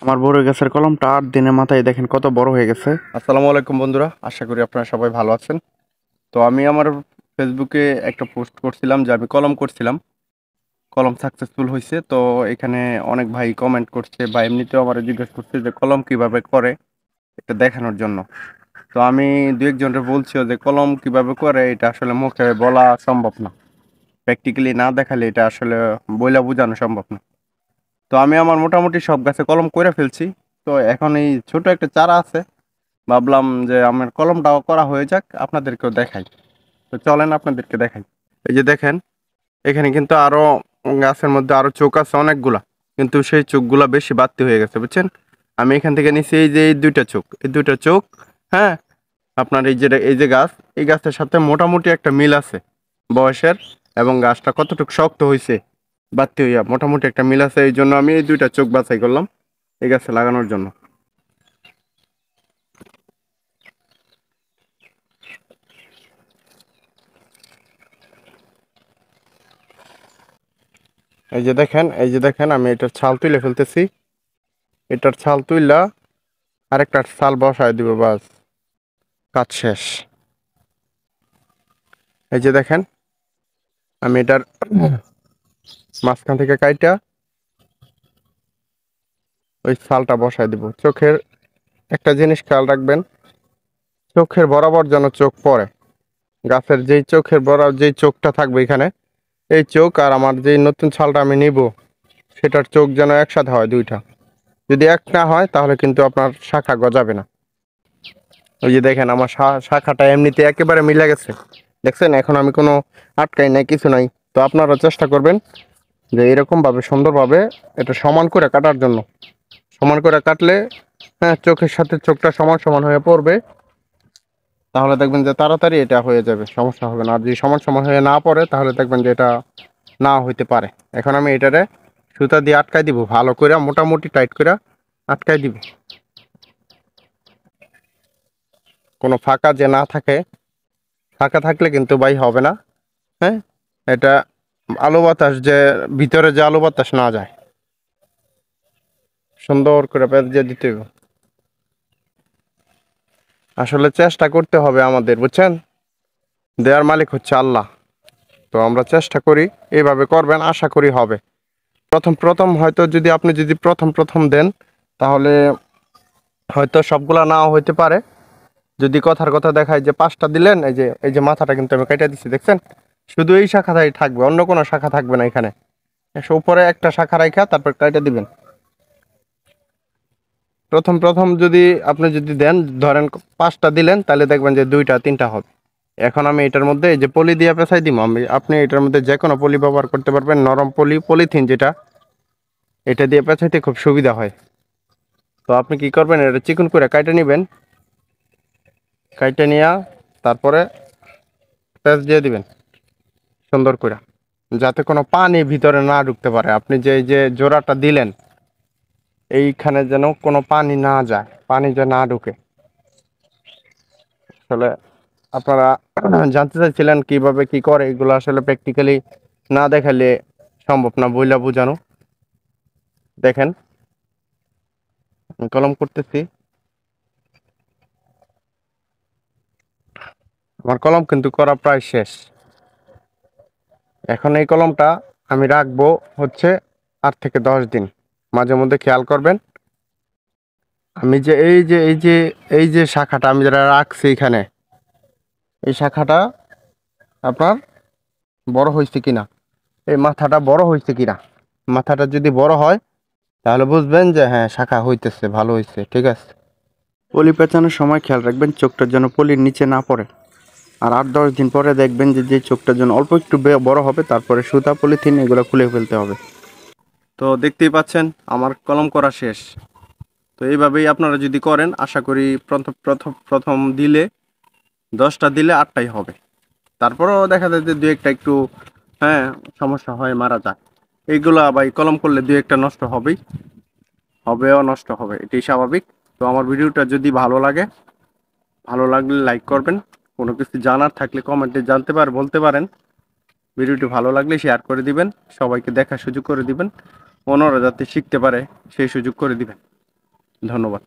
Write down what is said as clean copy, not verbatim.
আমার বড় গাছের কলমটা 8 দিনের মাথায় দেখেন কত বড় হয়ে গেছে। আসসালামু আলাইকুম বন্ধুরা, আশা করি আপনারা সবাই ভালো আছেন। তো আমি আমার ফেসবুকে একটা পোস্ট করছিলাম যে আমি কলম করছিলাম, কলম সাকসেসফুল হয়েছে। তো এখানে অনেক ভাই কমেন্ট করছে বা এমনিতেও আমার জিজ্ঞেস করছে যে কলম কিভাবে করে এটা দেখানোর জন্য। তো আমি দু একজনকে বলছিও যে কলম কিভাবে করে এটা আসলে মুখে বলা সম্ভব না, প্র্যাকটিক্যালি না দেখালে এটা আসলে বইলা বোঝানো সম্ভব না। তো আমি আমার মোটামুটি সব গাছে কলম করে ফেলছি। তো এখন এই ছোট একটা চারা আছে, ভাবলাম যে আমার কলমটাও করা হয়ে যাক, আপনাদেরকেও দেখাই। তো চলেন আপনাদেরকে দেখাই। এই যে দেখেন, এখানে কিন্তু আরো গাছের মধ্যে আরো চোখ আছে অনেকগুলা, কিন্তু সেই চোখগুলা বেশি বাড়তি হয়ে গেছে, বুঝছেন। আমি এখান থেকে নিচ্ছি এই যে এই দুইটা চোখ। হ্যাঁ, আপনার এই যে গাছ, এই গাছের সাথে মোটামুটি একটা মিল আছে বয়সের, এবং গাছটা কতটুকু শক্ত হয়েছে বাড়তি হইয়া মোটামুটি একটা মিল আছে। এই জন্য আমি এই দুইটা চোখ বাছাই করলাম এই গাছে লাগানোর জন্য। এই যে দেখেন আমি এটার ছাল তুলে ফেলতেছি। এটার ছাল তুইলা আরেকটা ছাল বসায় দিব, বাস কাজ শেষ। এই যে দেখেন, আমি এটার মাঝখান থেকে কাইটা ওই ছালটা বসায় দিব। চোখের একটা জিনিস খেয়াল রাখবেন, চোখের বরাবর যেন চোখ পড়ে। গাছের যেই চোখের বরাবর যেই চোখটা থাকবে এখানে, এই চোখ আর আমার যেই নতুন ছালটা আমি নিব সেটার চোখ যেন একসাথে হয় দুইটা। যদি এক না হয় তাহলে কিন্তু আপনার শাখা গজাবে না। ওই যে দেখেন আমার শাখাটা এমনিতে একেবারে মিলে গেছে, দেখছেন। এখন আমি কোনো আটকাই নাই, কিছু নাই। তো আপনারা চেষ্টা করবেন যে এরকম ভাবে সুন্দরভাবে এটা সমান করে কাটার জন্য। সমান করে কাটলে, হ্যাঁ, চোখের সাথে চোখটা সমান সমান হয়ে পড়বে, তাহলে দেখবেন যে তাড়াতাড়ি এটা হয়ে যাবে, সমস্যা হবে না। আর যদি সমান সমান হয়ে না পড়ে তাহলে দেখবেন যে এটা না হইতে পারে। এখন আমি এটারে সুতা দিয়ে আটকাই দিব, ভালো করে মোটামুটি টাইট করে আটকাই দিব, কোনো ফাঁকা যে না থাকে। ফাঁকা থাকলে কিন্তু ভাই হবে না। হ্যাঁ, এটা আলো বাতাস যে ভিতরে যে আলো বাতাস না যায়, সুন্দর করে পেঁচ দিয়ে দিতে হবে। আসলে চেষ্টা করতে হবে আমাদের, বুঝছেন। দেওয়ার মালিক হচ্ছে আল্লাহ। তো আমরা চেষ্টা করি, এইভাবে করবেন, আশা করি হবে। প্রথম প্রথম হয়তো যদি আপনি যদি প্রথম প্রথম দেন তাহলে হয়তো সবগুলা নাও হইতে পারে। যদি কথার কথা দেখায় যে 5টা দিলেন, এই যে মাথাটা কিন্তু আমি কেটে দিচ্ছি, দেখছেন। শুধু এই শাখাটাই থাকবে, অন্য কোনো শাখা থাকবে না এখানে। উপরে একটা শাখা রাখা তারপর কেটে দিবেন। প্রথম প্রথম যদি আপনি যদি দেন, ধরেন 5টা দিলেন, তাহলে দেখবেন যে 2টা 3টা হবে। এখন আমি এটার মধ্যে এই যে পলি দিয়ে পেঁচাই দিব। আপনি এটার মধ্যে যে কোনো পলি ব্যবহার করতে পারবেন, নরম পলি, পলিথিন যেটা, এটা দিয়ে পেঁচাইতে খুব সুবিধা হয়। তো আপনি কি করবেন, এটা চিকন করে কাইটে নেবেন। কাইটে নিয়ে তারপরে পেঁচ দিয়ে দিবেন সুন্দর করে, যাতে কোনো পানি ভিতরে না ঢুকতে পারে। আপনি যে এই যে জোড়াটা দিলেন এইখানে যেন কোনো পানি না যায়, পানি যেন না ঢুকে। আসলে আপনারা জানতে চাইছিলেন কিভাবে কি করে, এগুলো আসলে প্র্যাকটিক্যালি না দেখালে সম্ভব না বইলা বোঝানো। দেখেন, আমি কলম করতেছি, আমার কলম কিন্তু করা প্রায় শেষ। এখন এই কলমটা আমি রাখবো হচ্ছে 8 থেকে 10 দিন। মাঝে মধ্যে খেয়াল করবেন, আমি যে এই যে শাখাটা আমি যেটা রাখছি এখানে, এই শাখাটা আপনার বড় হয়েছে কিনা, এই মাথাটা বড় হয়েছে কিনা। মাথাটা যদি বড় হয় তাহলে বুঝবেন যে হ্যাঁ, শাখা হইতেছে, ভালো হয়েছে, ঠিক আছে। পলি পেঁচানোর সময় খেয়াল রাখবেন চোখটা যেন পলির নিচে না পড়ে। আর 8-10 দিন পরে দেখবেন যে যে চোখটা যেন অল্প একটু বড় হবে, তারপরে সুতা, পলিথিন এগুলো খুলে ফেলতে হবে। তো দেখতেই পাচ্ছেন আমার কলম করা শেষ। তো এইভাবেই আপনারা যদি করেন, আশা করি প্রথম প্রথম প্রথম দিলে 10টা দিলে 8টাই হবে। তারপরেও দেখা যায় যে দু একটা একটু, হ্যাঁ, সমস্যা হয়, মারা যায়। এইগুলা ভাই কলম করলে দু একটা নষ্ট হবেই, হবেও, নষ্ট হবে, এটাই স্বাভাবিক। তো আমার ভিডিওটা যদি ভালো লাগে, ভালো লাগলে লাইক করবেন। কোনো কিছু জানার থাকলে কমেন্টে বলতে পারেন। ভিডিওটি ভালো লাগলে শেয়ার করে দিবেন, সবাইকে দেখার সুযোগ করে দিবেন, অন্যরা যাতে শিখতে পারে সেই সুযোগ করে দিবেন। ধন্যবাদ।